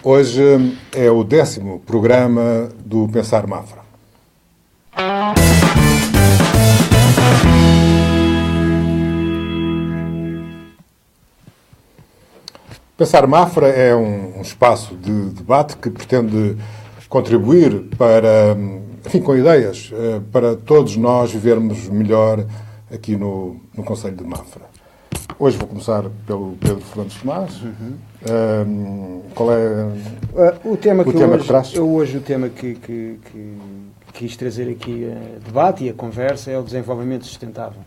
Hoje é o 10º programa do Pensar Mafra. Pensar Mafra é um espaço de debate que pretende contribuir para, enfim, com ideias, para todos nós vivermos melhor aqui no Concelho de Mafra. Hoje vou começar pelo Pedro Fernandes Tomás. Qual é o tema que traz? Hoje o tema que quis trazer aqui a debate e a conversa é o desenvolvimento sustentável.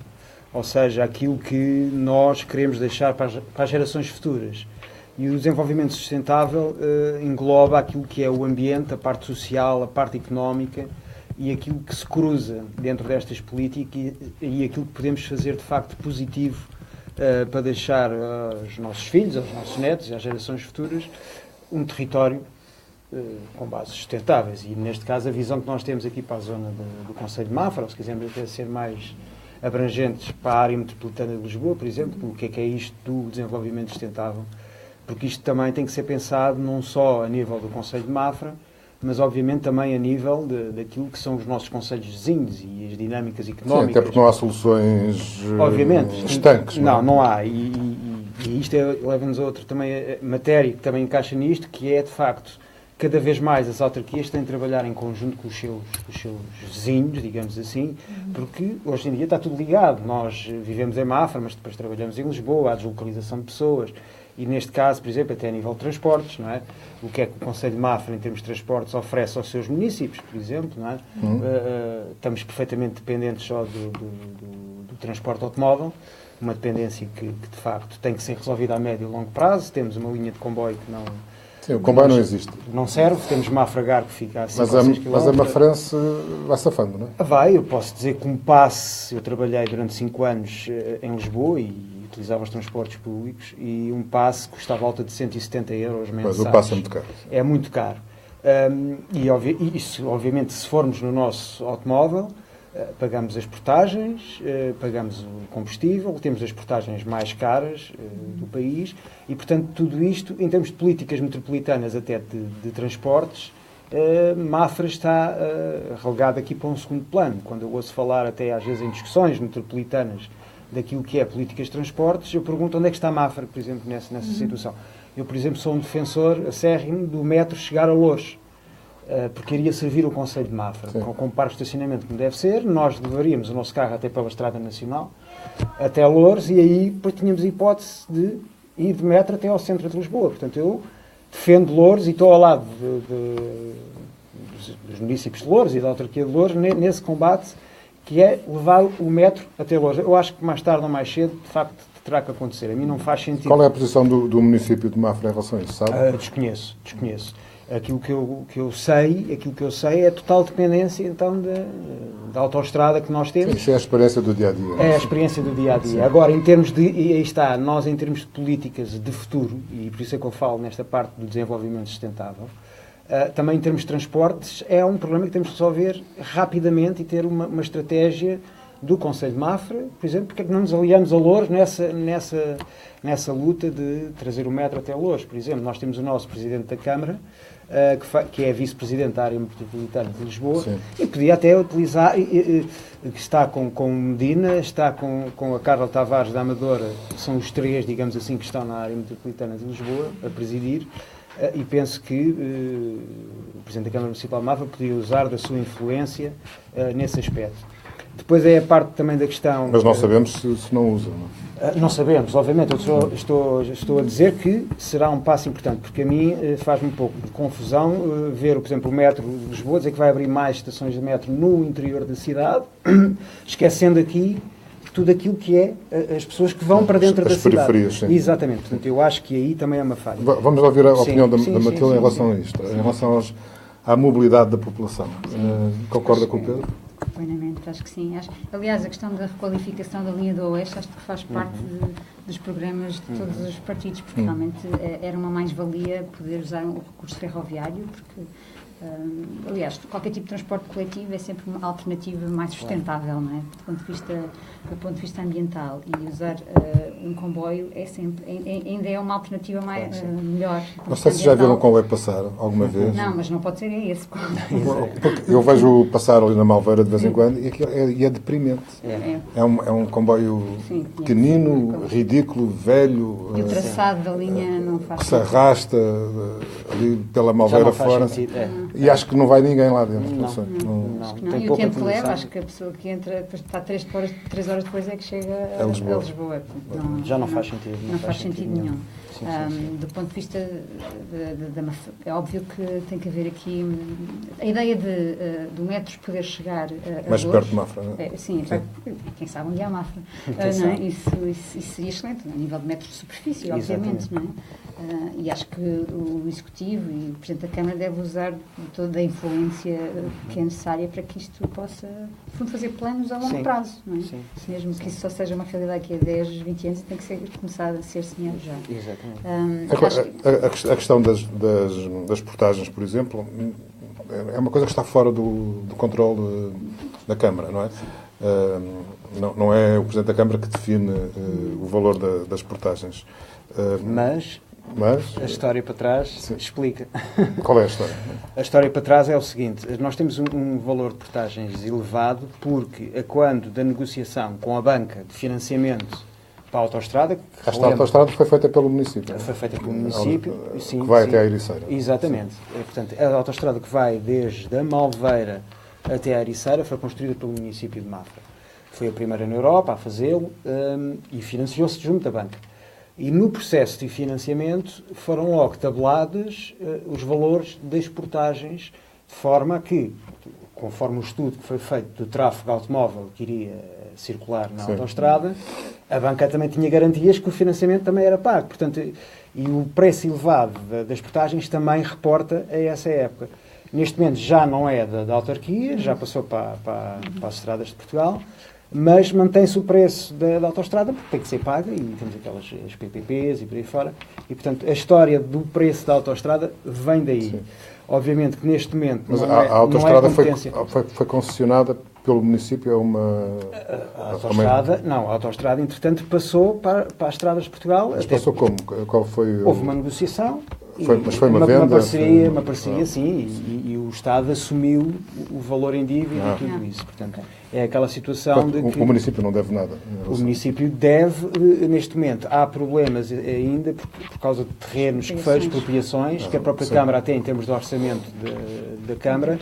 Ou seja, aquilo que nós queremos deixar para as gerações futuras. E o desenvolvimento sustentável engloba aquilo que é o ambiente, a parte social, a parte económica e aquilo que se cruza dentro destas políticas e aquilo que podemos fazer de facto positivo para deixar aos nossos filhos, aos nossos netos e às gerações futuras um território com bases sustentáveis. E neste caso a visão que nós temos aqui para a zona do Concelho de Mafra, ou se quisermos até ser mais abrangentes para a área metropolitana de Lisboa, por exemplo, o que é isto do desenvolvimento sustentável. Porque isto também tem que ser pensado não só a nível do Concelho de Mafra, mas obviamente também a nível daquilo que são os nossos concelhos vizinhos e as dinâmicas económicas. Sim, até porque não há soluções estanques. Não há. E isto leva-nos a outra também a matéria que também encaixa nisto, que é de facto, cada vez mais as autarquias têm de trabalhar em conjunto com os seus vizinhos, digamos assim, porque hoje em dia está tudo ligado. Nós vivemos em Mafra, mas depois trabalhamos em Lisboa, há deslocalização de pessoas. E neste caso, por exemplo, até a nível de transportes, não é? O que é que o Concelho de Mafra, em termos de transportes, oferece aos seus municípios, por exemplo, não é? Estamos perfeitamente dependentes só do transporte automóvel, uma dependência que, de facto, tem que ser resolvida a médio e longo prazo. Temos uma linha de comboio que não... Sim, o comboio não existe. Não serve. Temos Mafra-Gar, que fica a 5 ou 6 km. Mas a Mafrense vai safando, não é? Vai. Eu posso dizer que um passe... Eu trabalhei durante 5 anos em Lisboa e utilizava os transportes públicos e um passe custava à volta de 170 euros mensais. Mas o passe é muito caro. É muito caro. E isso, obviamente, se formos no nosso automóvel, pagamos as portagens, pagamos o combustível, temos as portagens mais caras do país e, portanto, tudo isto, em termos de políticas metropolitanas até de transportes, Mafra está relegado aqui para um segundo plano. Quando eu ouço falar até às vezes em discussões metropolitanas daquilo que é políticas de transportes, eu pergunto onde é que está Mafra, por exemplo, nessa situação. Eu, por exemplo, sou um defensor acérrimo do metro chegar a Loures, porque iria servir o Concelho de Mafra, com o parque de estacionamento como deve ser. Nós levaríamos o nosso carro até pela Estrada Nacional, até Loures, e aí depois tínhamos a hipótese de ir de metro até ao centro de Lisboa. Portanto, eu defendo Loures e estou ao lado dos municípios de Loures e da autarquia de Loures nesse combate, que é levar o metro até Loures. Eu acho que mais tarde ou mais cedo, de facto, terá que acontecer. A mim não faz sentido. Qual é a posição do município de Mafra em relação a isso, sabe? Desconheço. Aquilo que eu sei é a total dependência, então, da autoestrada que nós temos. Sim, isso é a experiência do dia-a-dia. É a experiência do dia-a-dia. Sim. Agora, em termos de... E aí está, nós em termos de políticas de futuro, e por isso é que eu falo nesta parte do desenvolvimento sustentável, também em termos de transportes, é um problema que temos de resolver rapidamente e ter uma estratégia do Concelho de Mafra, por exemplo, porque é que não nos aliamos a Loures nessa luta de trazer o metro até Loures, por exemplo. Nós temos o nosso Presidente da Câmara, que é Vice-Presidente da área metropolitana de Lisboa. Sim. E podia até utilizar, que está com Medina, está com a Carla Tavares da Amadora, são os três, digamos assim, que estão na área metropolitana de Lisboa, a presidir. E penso que o Presidente da Câmara Municipal de Mafra podia usar da sua influência nesse aspecto. Depois é a parte também da questão... Mas não sabemos se não usa, não é? Não sabemos, obviamente. Eu estou a dizer que será um passo importante, porque a mim faz-me um pouco de confusão ver, por exemplo, o metro de Lisboa, dizer que vai abrir mais estações de metro no interior da cidade, esquecendo aqui tudo aquilo que é as pessoas que vão para dentro da cidade. As periferias, sim. Exatamente. Portanto, eu acho que aí também é uma falha. Vamos ouvir a opinião da Matilde em relação a isto, em relação à mobilidade da população. Concorda com o Pedro? Plenamente, acho que sim. Aliás, a questão da requalificação da linha do Oeste acho que faz parte dos programas de todos os partidos, porque realmente era uma mais-valia poder usar o recurso ferroviário, porque Aliás, qualquer tipo de transporte coletivo é sempre uma alternativa mais sustentável, não é? Do ponto de vista ambiental. E usar um comboio é sempre, ainda é uma alternativa melhor. Não sei se já viram o comboio passar alguma vez. Não, mas não pode ser esse. Porque eu vejo passar ali na Malveira de vez em quando e é deprimente. É um comboio pequenino, ridículo, velho. E o traçado da linha não faz que se arrasta ali pela Malveira fora. E acho que não vai ninguém lá dentro. Não. E o tempo que leva, acho que a pessoa que entra está 3 horas depois é que chega a Lisboa. Já não faz sentido. Não faz sentido nenhum. Sim. Do ponto de vista é óbvio que tem que haver aqui a ideia do metro poder chegar a mais perto de Mafra, não é? Sim. Quem sabe onde há Mafra. Não é? Isso seria excelente, a nível de metros de superfície, obviamente. Não é? E acho que o Executivo e o Presidente da Câmara devem usar toda a influência que é necessária para que isto possa, no fundo, fazer planos a longo prazo. Não é? Mesmo que isso só seja uma realidade daqui a 10, 20 anos, tem que começar a ser semeado já. A questão das portagens, por exemplo, é uma coisa que está fora do controle da Câmara, não é? Não é o Presidente da Câmara que define o valor das portagens. Mas a história para trás explica. Qual é a história? A história para trás é o seguinte: nós temos um valor de portagens elevado porque, quando da negociação com a banca de financiamento para a autoestrada... Esta autoestrada foi feita pelo município. Foi feita pelo município, sim. Que vai até a Ericeira. Exatamente. Portanto, a autoestrada que vai desde a Malveira até a Ericeira foi construída pelo município de Mafra. Foi a primeira na Europa a fazê-lo e financiou-se junto da banca. E no processo de financiamento foram logo tabelados os valores das portagens, de forma que, conforme o estudo que foi feito do tráfego automóvel que iria circular na autoestrada, a banca também tinha garantias que o financiamento também era pago. Portanto, e o preço elevado das portagens também reporta a essa época. Neste momento já não é da autarquia, já passou para as estradas de Portugal, mas mantém-se o preço da autoestrada, porque tem que ser paga, e temos aquelas as PPPs e por aí fora. E, portanto, a história do preço da autoestrada vem daí. Sim. Obviamente que neste momento mas a autoestrada foi concessionada pelo município a uma... A autoestrada, entretanto, passou para as estradas de Portugal. Mas passou como? Qual foi Houve uma negociação. Mas foi uma venda? Uma parceria, sim, e o Estado assumiu o valor em dívida e tudo isso. Portanto, é aquela situação de que... O município não deve nada. O município deve, neste momento, há problemas ainda por causa de terrenos que foi expropriações, que a própria Câmara, até em termos de orçamento da Câmara,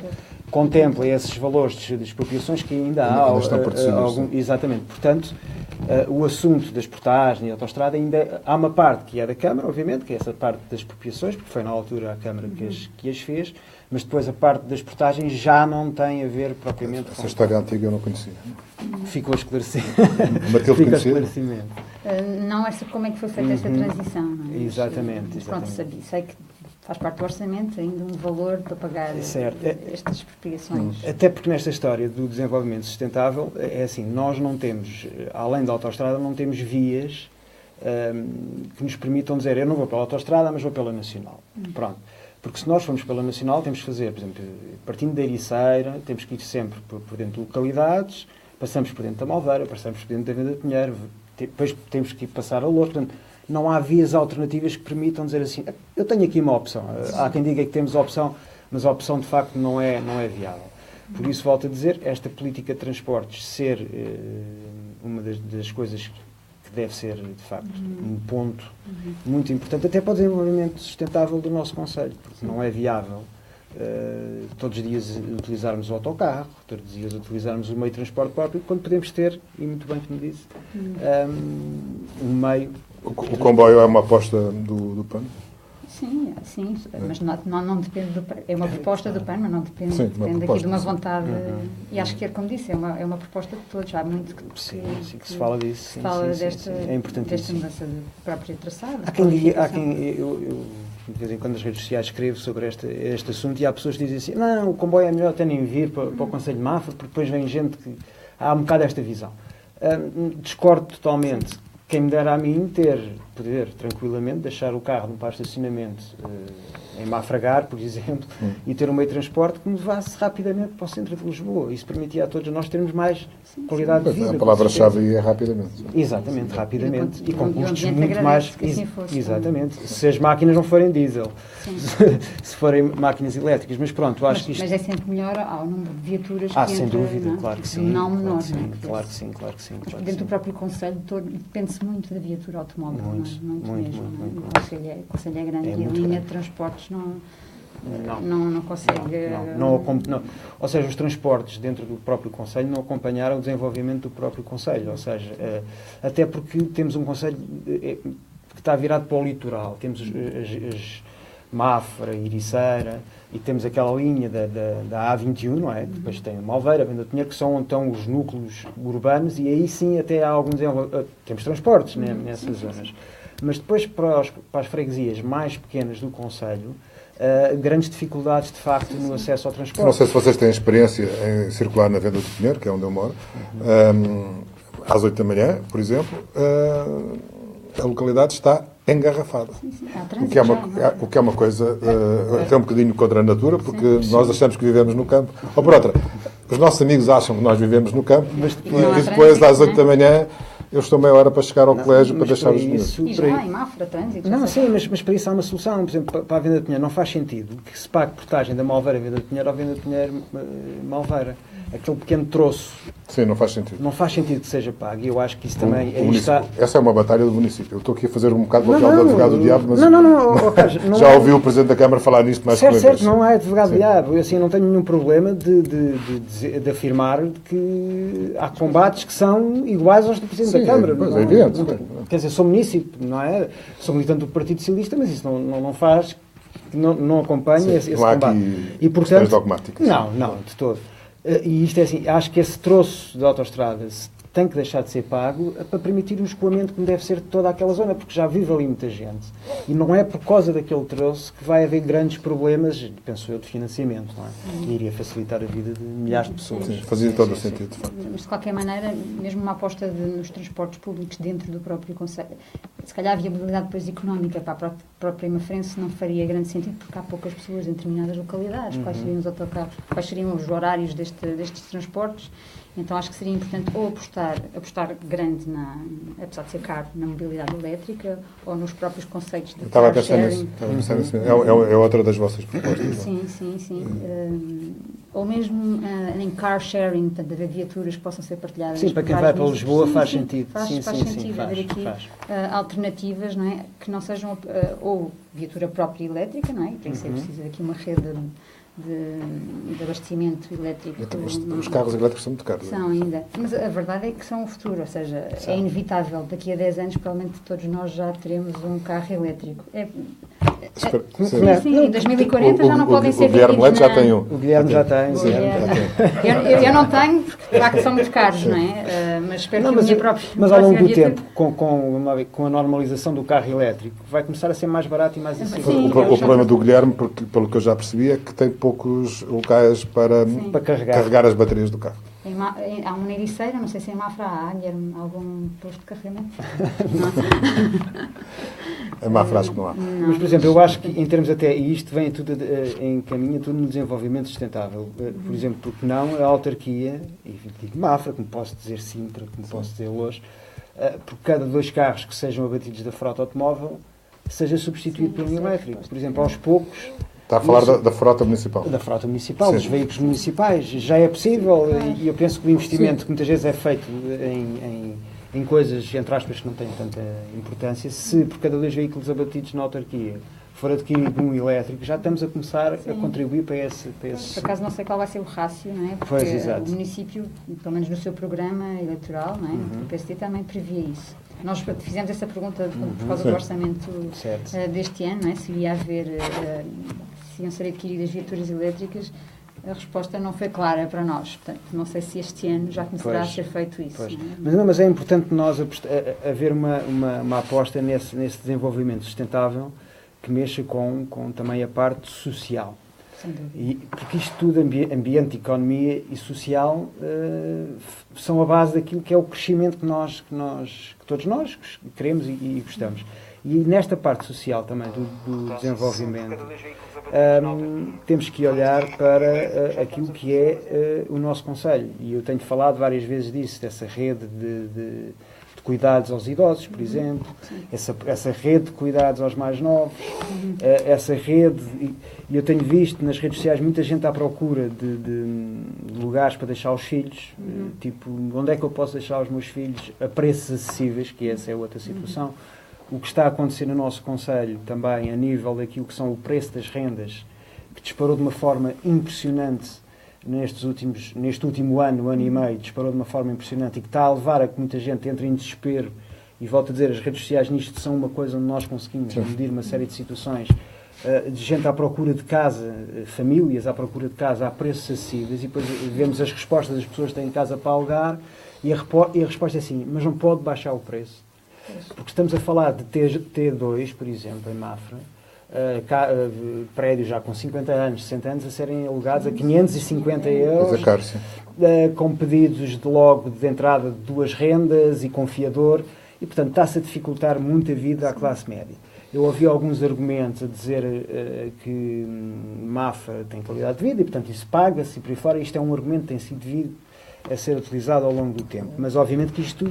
contempla esses valores de expropriações que ainda há algum... Exatamente. Portanto, o assunto das portagens e da autoestrada ainda há uma parte que é da Câmara, obviamente, que é essa parte das expropriações, porque foi na altura a Câmara que as fez, mas depois a parte das portagens já não tem a ver propriamente com... Essa história antiga eu não conhecia. Ficou esclarecido. Matilde conhecia? Não, como é que foi feita esta transição. Não é? Exatamente. Pronto, sei que faz parte do orçamento ainda um valor para pagar estas expropriações. Até porque nesta história do desenvolvimento sustentável, é assim, nós não temos, além da autoestrada, não temos vias que nos permitam dizer, eu não vou pela autoestrada, mas vou pela nacional. Pronto. Porque se nós formos pela nacional, temos que fazer, por exemplo, partindo da Ericeira, temos que ir sempre por dentro de localidades, passamos por dentro da Malveira, passamos por dentro da Venda de Pinheiro, depois temos que ir passar a Lourdes. Portanto, não há vias alternativas que permitam dizer assim, eu tenho aqui uma opção. Há quem diga que temos a opção, mas a opção de facto não é viável. Por isso, volto a dizer, esta política de transportes ser uma das coisas que deve ser, de facto, um ponto muito importante, até para o desenvolvimento sustentável do nosso concelho, porque não é viável todos os dias utilizarmos o autocarro, todos os dias utilizarmos o meio de transporte próprio, quando podemos ter, e muito bem como disse, um meio... O comboio é uma aposta do PAN? Sim, mas não depende do PAN. É uma proposta do PAN, mas não depende, depende aqui de uma vontade. E acho que, como disse, é uma proposta de todos. Há muito que se fala disso. Se fala desta mudança de própria traçada. Há quem eu de vez em quando nas redes sociais escrevo sobre este assunto e há pessoas que dizem assim, não, o comboio é melhor até nem vir para o Concelho de Mafra, porque depois vem gente que... Há um bocado esta visão. Discordo totalmente. Quem me dera a mim poder tranquilamente deixar o carro num parque de estacionamento em Mafragar, por exemplo, e ter um meio de transporte que me levasse rapidamente para o centro de Lisboa. Isso permitia a todos nós termos mais qualidade de vida. A palavra-chave aí é rapidamente. Exatamente, rapidamente. E com o custos ambiente muito mais... agradece que assim fosse. Exatamente. Se as máquinas não forem diesel, se forem máquinas elétricas. Mas pronto, acho que isto... Mas é sempre melhor ao número de viaturas que sem entra, dúvida, não é? claro que sim. Não menor, claro que sim, não é? claro que sim, claro que sim. Mas Claro que dentro sim. do próprio Conselho depende-se muito da viatura automóvel. Muito, não é? muito, mesmo. muito, não é? O Conselho é grande É e a muito linha grande. de transportes não consegue... Ou seja, os transportes dentro do próprio Conselho não acompanharam o desenvolvimento do próprio Conselho. Ou seja, até porque temos um Conselho que está virado para o litoral. Temos as Mafra, Ericeira, e temos aquela linha da A21, não é? Depois tem Malveira, Venda de Pinheiro, que são então os núcleos urbanos, e aí sim até há algum desenvolvimento. Temos transportes, né, nessas zonas. Mas depois para as freguesias mais pequenas do Conselho, grandes dificuldades de facto no acesso ao transporte. Não sei se vocês têm experiência em circular na Venda do Pinheiro, que é onde eu moro, às 8 da manhã, por exemplo, a localidade está engarrafada. O que é uma coisa até um bocadinho contra a natura, porque nós achamos que vivemos no campo. Ou por outra, os nossos amigos acham que nós vivemos no campo, mas e depois às 8 da manhã eu estou meia hora para chegar ao colégio para deixar os meninos. E já em Mafra, trânsito. Não, sim, mas para isso há uma solução. Por exemplo, para a Venda de Pinheiro não faz sentido que se pague portagem da Malveira Venda de Pinheiro ou Venda de Pinheiro Malveira. Aquele pequeno troço. Sim, não faz sentido. Não faz sentido que seja pago. E eu acho que isso também... Essa é uma batalha do município. Eu estou aqui a fazer um bocado o papel de advogado do diabo, mas não já ouvi o Presidente da Câmara falar nisto mais que uma vez. Certo, não é advogado do diabo. Eu assim, não tenho nenhum problema de afirmar que há combates que são iguais aos do Presidente da Câmara. Pois, é evidente. Quer dizer, sou município, não é? Sou militante do Partido Socialista, mas isso não faz... Não acompanha esse combate. Aqui e, portanto, dogmáticas. Não, de todo. E isto é assim, acho que esse troço de autoestrada tem que deixar de ser pago para permitir o escoamento como deve ser de toda aquela zona, porque já vive ali muita gente. E não é por causa daquele troço que vai haver grandes problemas, penso eu, de financiamento, não é? E iria facilitar a vida de milhares de pessoas. Sim, fazia todo o sentido. Mas, de qualquer maneira, mesmo uma aposta nos transportes públicos dentro do próprio Conselho, se calhar a viabilidade depois económica para a própria Mafrense não faria grande sentido, porque há poucas pessoas em determinadas localidades. Quais seriam os autocarros? Quais seriam os horários destes transportes? Então acho que seria importante ou apostar grande, apesar de ser caro, na mobilidade elétrica ou nos próprios conceitos de Estava a car pensar sharing. nisso. É outra das vossas propostas. Sim. Ou mesmo em car sharing, portanto, haver viaturas que possam ser partilhadas. Sim, para quem vai para Lisboa faz sentido. Faz sentido haver aqui alternativas, não é? Que não sejam ou viatura própria elétrica, não é? Para isso é preciso aqui uma rede de abastecimento elétrico. Os carros elétricos são muito caros. São ainda. Mas a verdade é que são o futuro, ou seja, é inevitável. Daqui a 10 anos, provavelmente todos nós já teremos um carro elétrico. Sim, em 2040 já não podem ser vendidos. O Guilherme já tem um. O Guilherme já tem. Eu não tenho, porque de facto são muito caros, não é? Mas espero que a minha própria... Mas ao longo do tempo, com a normalização do carro elétrico, vai começar a ser mais barato e mais acessível. O problema do Guilherme, pelo que eu já percebi, é que tem poucos locais para carregar as baterias do carro. Há uma na Ericeira, não sei se em Mafra há, Guilherme, algum posto de carregamento? Em Mafra acho que não há. Mas, por exemplo, eu acho que em termos até, e isto vem tudo encaminha tudo no desenvolvimento sustentável. Por exemplo, porque não a autarquia, e digo Mafra, como posso dizer Sintra, como posso dizer Loures, por cada 2 carros que sejam abatidos da frota automóvel, seja substituído por um elétrico. Por exemplo, aos poucos... Está a falar da frota municipal. Da frota municipal, dos veículos municipais. Já é possível e eu penso que o investimento que muitas vezes é feito em coisas, entre aspas, que não têm tanta importância, se por cada 2 veículos abatidos na autarquia for adquirido um elétrico, já estamos a começar a contribuir para esse... Por acaso não sei qual vai ser o rácio, não é? Porque o município, pelo menos no seu programa eleitoral, não é? O PSD também previa isso. Nós fizemos essa pergunta por causa do orçamento deste ano, não é? Se ia haver... se iam ser adquiridas viaturas elétricas, a resposta não foi clara para nós. Portanto, não sei se este ano já começará a ser feito isso. Mas é importante nós haver uma aposta nesse desenvolvimento sustentável que mexa com também a parte social. Porque isto tudo, ambiente, economia e social, são a base daquilo que é o crescimento que todos nós queremos e gostamos. E nesta parte social também do desenvolvimento, temos que olhar para aquilo que é o nosso concelho. E eu tenho falado várias vezes disso, dessa rede de cuidados aos idosos, por exemplo, essa rede de cuidados aos mais novos, essa rede, e eu tenho visto nas redes sociais muita gente à procura de lugares para deixar os filhos, tipo, onde é que eu posso deixar os meus filhos a preços acessíveis, que essa é outra situação. O que está a acontecer no nosso concelho também, a nível daquilo que são o preço das rendas, que disparou de uma forma impressionante neste último ano e meio, disparou de uma forma impressionante e que está a levar a que muita gente entre em desespero. E volto a dizer, as redes sociais nisto são uma coisa onde nós conseguimos medir uma série de situações, de gente à procura de casa, famílias à procura de casa a preços acessíveis, e depois vemos as respostas das pessoas que têm casa para alugar, e a resposta é assim, mas não pode baixar o preço. Porque estamos a falar de T2, por exemplo, em Mafra, prédios já com 50 anos, 60 anos, a serem alugados a 550 euros, com pedidos de entrada de 2 rendas e com fiador, e portanto está-se a dificultar muito a vida à classe média. Eu ouvi alguns argumentos a dizer que Mafra tem qualidade de vida e portanto isso paga-se e por aí fora. Isto é um argumento que tem sido devido a ser utilizado ao longo do tempo, mas obviamente que isto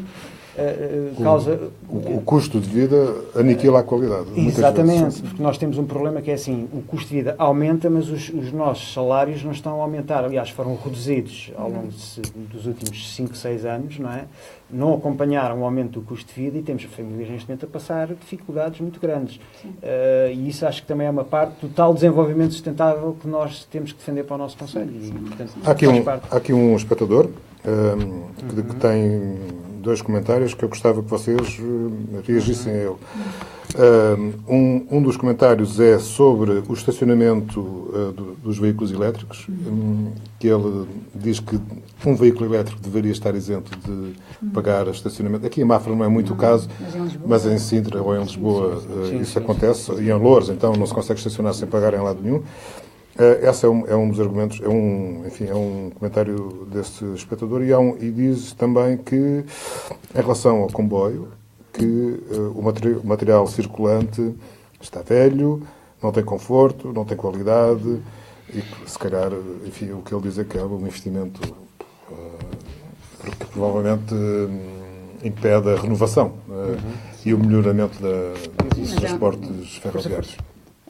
causa... O custo de vida aniquila a qualidade. Exatamente, porque nós temos um problema que é assim, o custo de vida aumenta, mas os nossos salários não estão a aumentar. Aliás, foram reduzidos ao longo dos últimos 5, 6 anos, não é? Não acompanharam o aumento do custo de vida e temos famílias neste momento a passar dificuldades muito grandes. E isso acho que também é uma parte do tal desenvolvimento sustentável que nós temos que defender para o nosso concelho. E, portanto, há aqui um espectador que tem 2 comentários que eu gostava que vocês reagissem a ele. Um dos comentários é sobre o estacionamento dos veículos elétricos, que ele diz que um veículo elétrico deveria estar isento de pagar estacionamento. Aqui em Mafra não é muito o caso, mas em Sintra ou em Lisboa isso acontece, e em Loures, então não se consegue estacionar sem pagar em lado nenhum. Esse é um dos argumentos, é um comentário desse espectador, e diz também que, em relação ao comboio, que o material circulante está velho, não tem conforto, não tem qualidade, e se calhar, enfim, o que ele diz é que é um investimento que provavelmente impede a renovação e o melhoramento dos transportes ferroviários.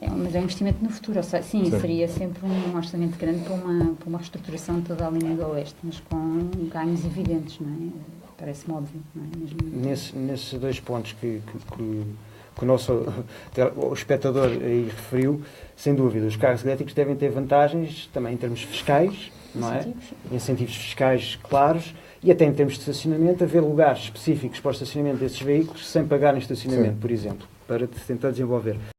Mas é um investimento no futuro, ou seja, sim, seria sempre um orçamento grande para uma reestruturação de toda a linha do Oeste, mas com ganhos evidentes, não é? Parece-me óbvio, não é? Nesses 2 pontos que o nosso o espectador aí referiu, sem dúvida, os carros elétricos devem ter vantagens também em termos fiscais, não é? Incentivos fiscais claros, e até em termos de estacionamento, haver lugares específicos para o estacionamento desses veículos sem pagarem estacionamento, por exemplo, para tentar desenvolver.